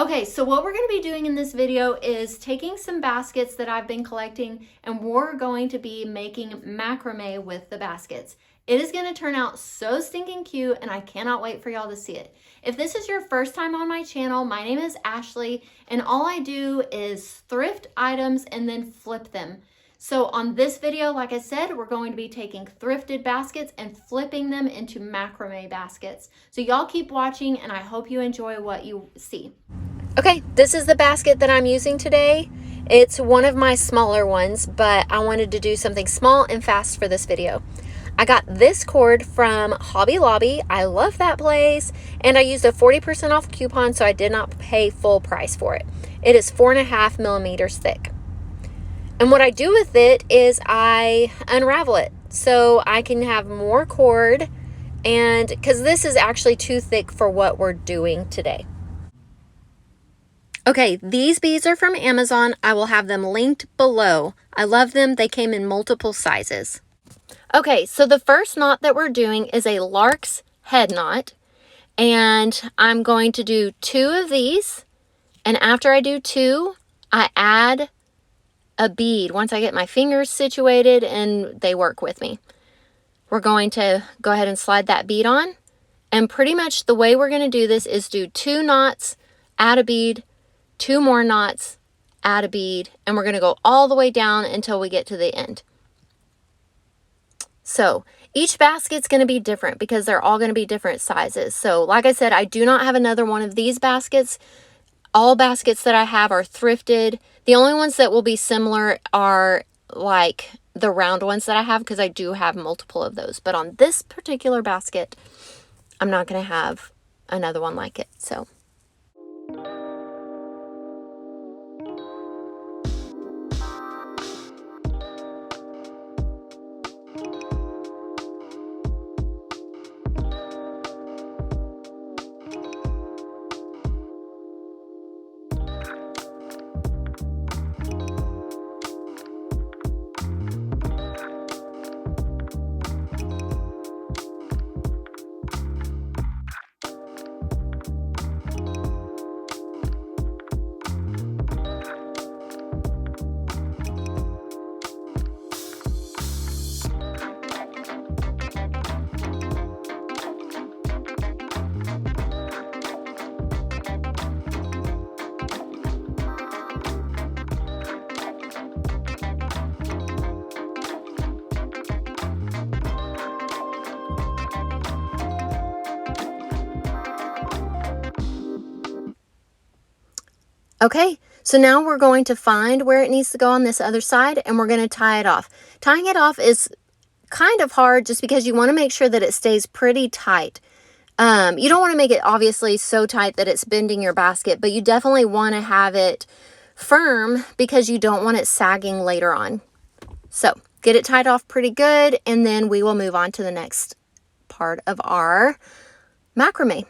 Okay, so what we're going to be doing in this video is taking some baskets that I've been collecting, and we're going to be making macrame with the baskets. It is going to turn out so stinking cute, and I cannot wait for y'all to see it. If this is your first time on my channel, my name is Ashley, and all I do is thrift items and then flip them. So on this video, like I said, we're going to be taking thrifted baskets and flipping them into macrame baskets. So y'all keep watching, and I hope you enjoy what you see. Okay, this is the basket that I'm using today. It's one of my smaller ones, but I wanted to do something small and fast for this video. I got this cord from Hobby Lobby. I love that place. And I used a 40% off coupon, so I did not pay full price for it. It is 4.5 millimeters thick. And what I do with it is I unravel it so I can have more cord, and because this is actually too thick for what we're doing today. Okay, these beads are from Amazon. I will have them linked below. I love them. They came in multiple sizes. Okay, so the first knot that we're doing is a lark's head knot. And I'm going to do 2 of these. And after I do 2, I add a bead once I get my fingers situated and they work with me. We're going to go ahead and slide that bead on. And pretty much the way we're going to do this is do 2 knots, add a bead, 2 more knots, add a bead, and we're going to go all the way down until we get to the end. So each basket's going to be different because they're all going to be different sizes. So like I said, I do not have another one of these baskets. All baskets that I have are thrifted. The only ones that will be similar are like the round ones that I have, because I do have multiple of those. But on this particular basket, I'm not going to have another one like it. So okay, so now we're going to find where it needs to go on this other side, and we're going to tie it off. Tying it off is kind of hard just because you want to make sure that it stays pretty tight. You don't want to make it obviously so tight that it's bending your basket, but you definitely want to have it firm because you don't want it sagging later on. So get it tied off pretty good, and then we will move on to the next part of our macrame.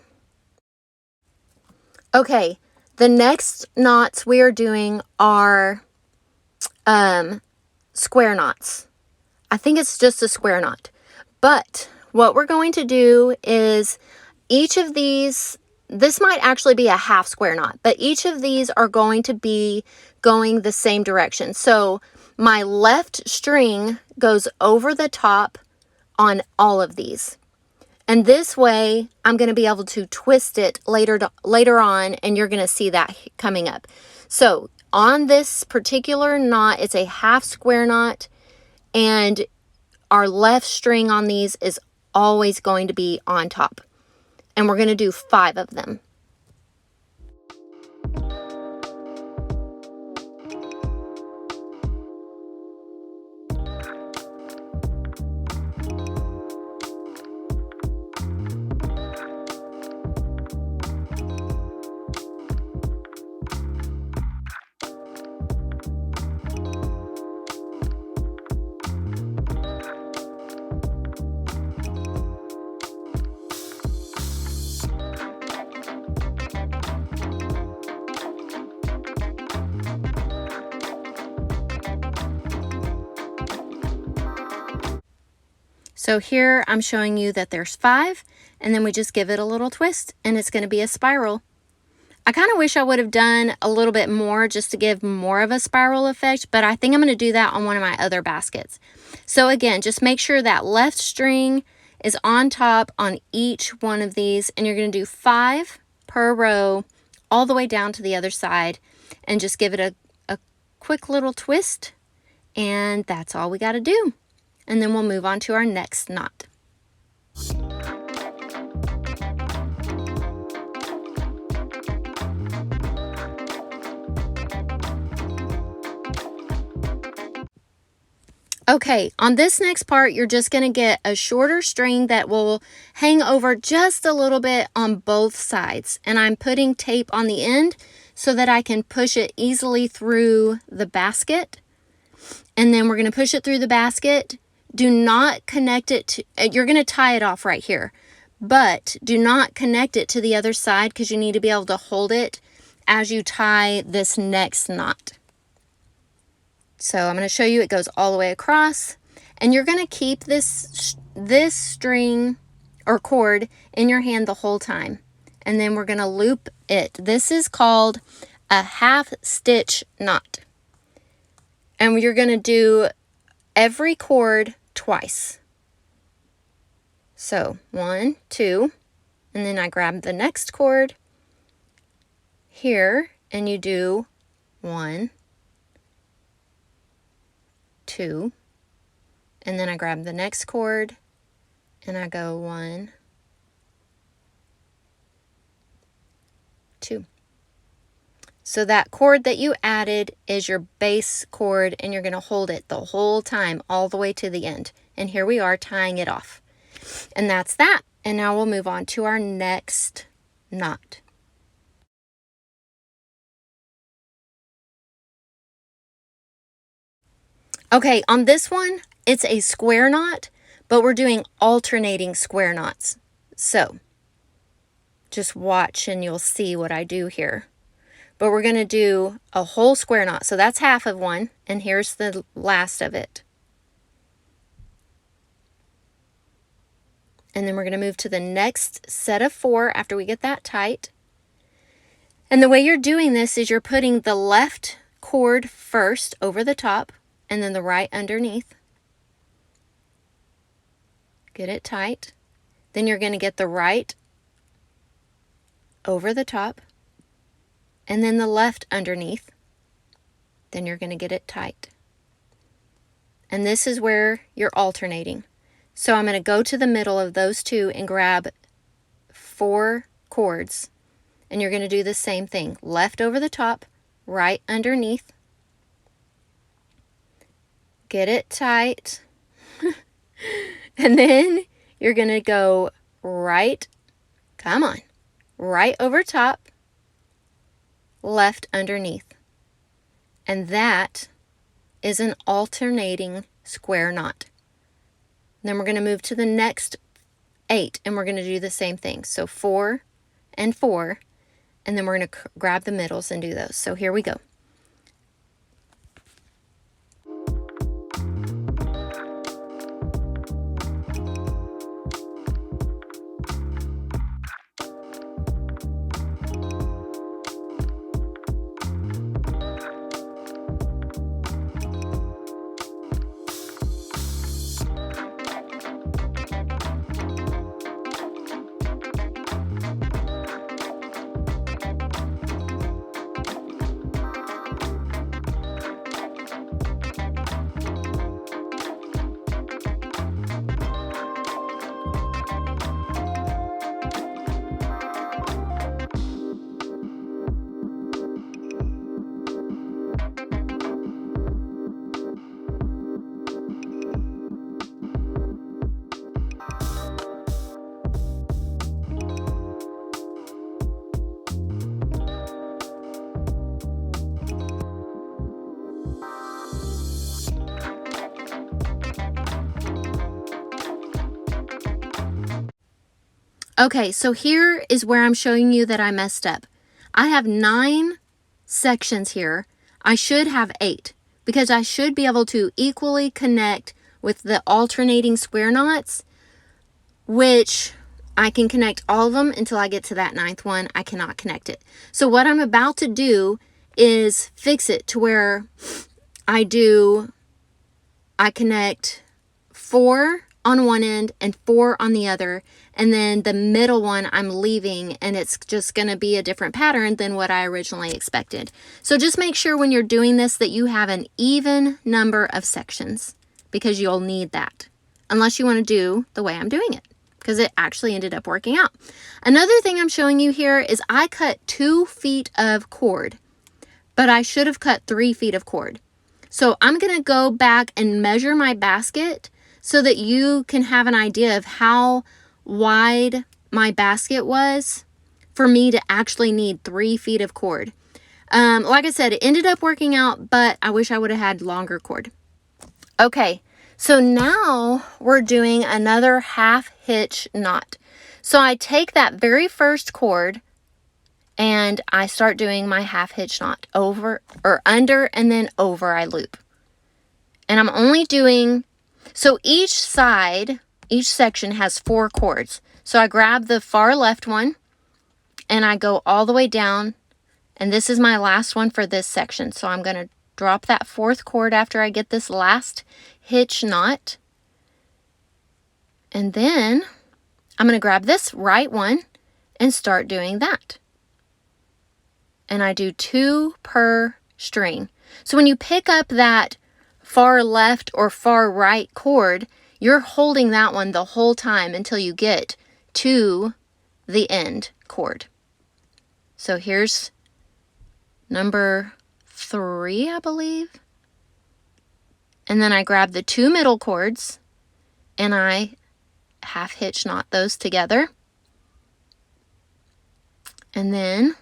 Okay. The next knots we are doing are square knots. I think it's just a square knot. But what we're going to do is each of these, this might actually be a half square knot, but each of these are going to be going the same direction. So my left string goes over the top on all of these. And this way, I'm going to be able to twist it later on, and you're going to see that coming up. So on this particular knot, it's a half square knot, and our left string on these is always going to be on top. And we're going to do 5 of them. So here I'm showing you that there's 5, and then we just give it a little twist and it's going to be a spiral. I kind of wish I would have done a little bit more just to give more of a spiral effect, but I think I'm going to do that on one of my other baskets. So again, just make sure that left string is on top on each one of these, and you're going to do 5 per row all the way down to the other side, and just give it a quick little twist, and that's all we got to do. And then we'll move on to our next knot. Okay, on this next part, you're just going to get a shorter string that will hang over just a little bit on both sides. And I'm putting tape on the end so that I can push it easily through the basket. And then we're going to push it through the basket. Do not connect it to, you're going to tie it off right here, but do not connect it to the other side because you need to be able to hold it as you tie this next knot. So I'm going to show you it goes all the way across, and you're going to keep this string or cord in your hand the whole time. And then we're going to loop it. This is called a half stitch knot. And you're going to do every cord twice. So 1, 2, and then I grab the next cord here and you do 1, 2, and then I grab the next cord and I go 1, 2. So that cord that you added is your base cord, and you're going to hold it the whole time all the way to the end. And here we are tying it off. And that's that. And now we'll move on to our next knot. Okay, on this one, it's a square knot, but we're doing alternating square knots. So just watch and you'll see what I do here. But we're going to do a whole square knot. So that's half of one, and here's the last of it. And then we're going to move to the next set of 4 after we get that tight. And the way you're doing this is you're putting the left cord first over the top, and then the right underneath. Get it tight. Then you're going to get the right over the top, and then the left underneath. Then you're going to get it tight. And this is where you're alternating. So I'm going to go to the middle of those two and grab 4 cords. And you're going to do the same thing. Left over the top, right underneath. Get it tight. And then you're going to go right, come on, right over top, left underneath. And that is an alternating square knot. Then we're going to move to the next 8, and we're going to do the same thing. So 4 and 4, and then we're going to grab the middles and do those. So here we go. Okay, so here is where I'm showing you that I messed up. I have 9 sections here. I should have 8 because I should be able to equally connect with the alternating square knots, which I can connect all of them until I get to that 9th one. I cannot connect it. So what I'm about to do is fix it to where I connect 4 on one end and 4 on the other, and then the middle one I'm leaving, and it's just going to be a different pattern than what I originally expected. So just make sure when you're doing this that you have an even number of sections, because you'll need that, unless you want to do the way I'm doing it, because it actually ended up working out. Another thing I'm showing you here is I cut 2 feet of cord, but I should have cut 3 feet of cord. So I'm going to go back and measure my basket so that you can have an idea of how wide my basket was for me to actually need 3 feet of cord. Like I said, it ended up working out, but I wish I would have had longer cord. Okay, so now we're doing another half hitch knot. So I take that very first cord and I start doing my half hitch knot over or under and then over I loop. And I'm only doing, so each side, each section has 4 cords. So I grab the far left one and I go all the way down, and this is my last one for this section. So I'm going to drop that 4th cord after I get this last hitch knot. And then I'm going to grab this right one and start doing that. And I do 2 per string. So when you pick up that far left or far right cord, you're holding that one the whole time until you get to the end cord. So here's number 3, I believe. And then I grab the 2 middle cords and I half hitch knot those together. And then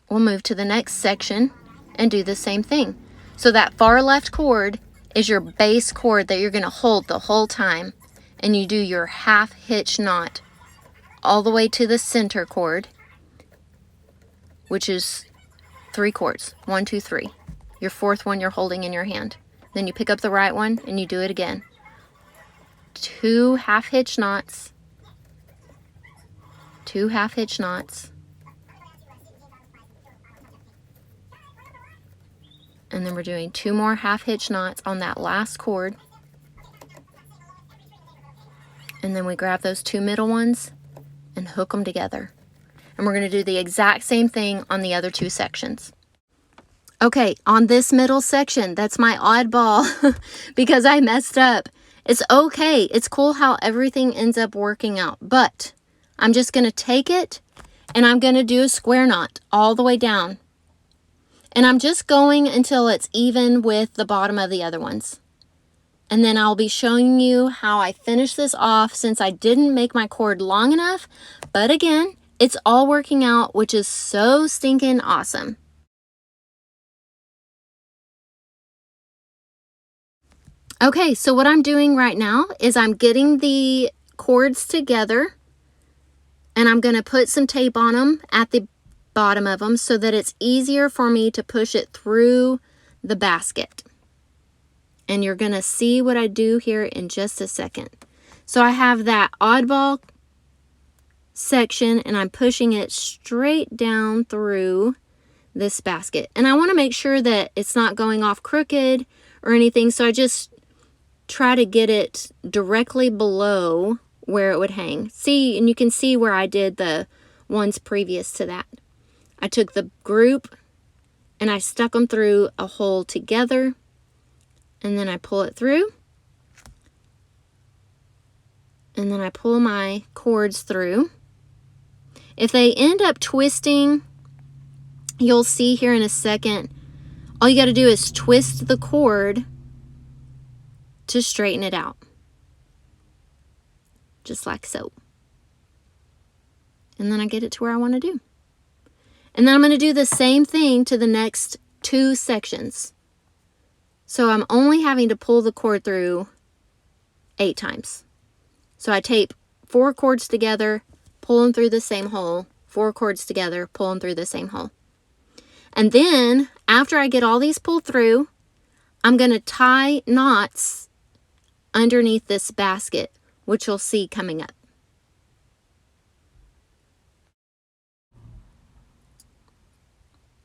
we'll move to the next section and do the same thing. So that far left cord is your base cord that you're going to hold the whole time, and you do your half hitch knot all the way to the center cord, which is 3 cords. 1, 2, 3. Your 4th one you're holding in your hand. Then you pick up the right one and you do it again. 2 half hitch knots, 2 half hitch knots, and then we're doing 2 more half hitch knots on that last cord. And then we grab those 2 middle ones and hook them together. And we're going to do the exact same thing on the other 2 sections. Okay, on this middle section, that's my oddball because I messed up. It's okay. It's cool how everything ends up working out. But I'm just going to take it and I'm going to do a square knot all the way down. And I'm just going until it's even with the bottom of the other ones. And then I'll be showing you how I finish this off since I didn't make my cord long enough. But again, it's all working out, which is so stinking awesome. Okay, so what I'm doing right now is I'm getting the cords together and I'm going to put some tape on them at the bottom of them so that it's easier for me to push it through the basket. And you're going to see what I do here in just a second. So I have that oddball section and I'm pushing it straight down through this basket. And I want to make sure that it's not going off crooked or anything, so I just try to get it directly below where it would hang. See, and you can see where I did the ones previous to that. I took the group and I stuck them through a hole together, and then I pull it through, and then I pull my cords through. If they end up twisting, you'll see here in a second, all you got to do is twist the cord to straighten it out, just like so. And then I get it to where I want to do. And then I'm going to do the same thing to the next 2 sections. So I'm only having to pull the cord through 8 times. So I tape 4 cords together, pull them through the same hole, 4 cords together, pull them through the same hole. And then after I get all these pulled through, I'm going to tie knots underneath this basket which you'll see coming up.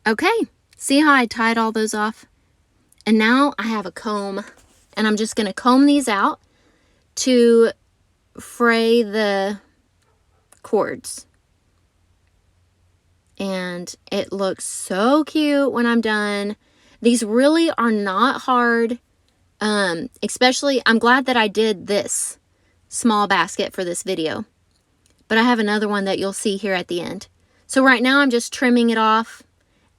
Okay, see how I tied all those off? And now I have a comb, and I'm just going to comb these out to fray the cords. And it looks so cute when I'm done. These really are not hard, especially, I'm glad that I did this small basket for this video. But I have another one that you'll see here at the end. So right now I'm just trimming it off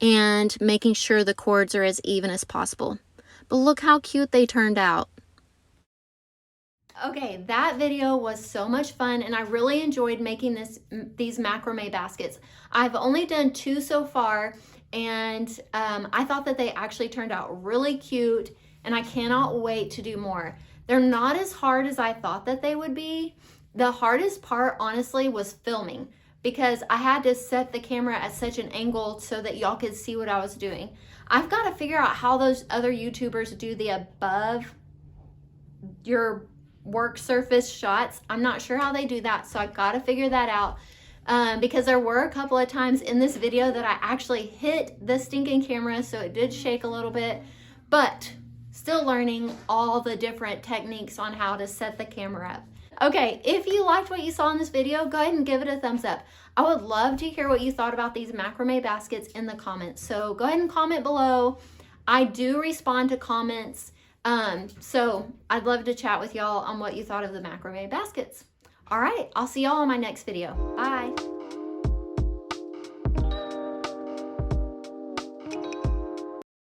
and making sure the cords are as even as possible. But look how cute they turned out. Okay, that video was so much fun, and I really enjoyed making these macrame baskets. I've only done 2 so far, and I thought that they actually turned out really cute, and I cannot wait to do more. They're not as hard as I thought that they would be. The hardest part, honestly, was filming, because I had to set the camera at such an angle so that y'all could see what I was doing. I've got to figure out how those other YouTubers do the above your work surface shots. I'm not sure how they do that, so I've got to figure that out, because there were a couple of times in this video that I actually hit the stinking camera, so it did shake a little bit, but still learning all the different techniques on how to set the camera up. Okay, if you liked what you saw in this video, go ahead and give it a thumbs up. I would love to hear what you thought about these macrame baskets in the comments, so go ahead and comment below. I do respond to comments. So I'd love to chat with y'all on what you thought of the macrame baskets. All right, I'll see y'all in my next video. Bye.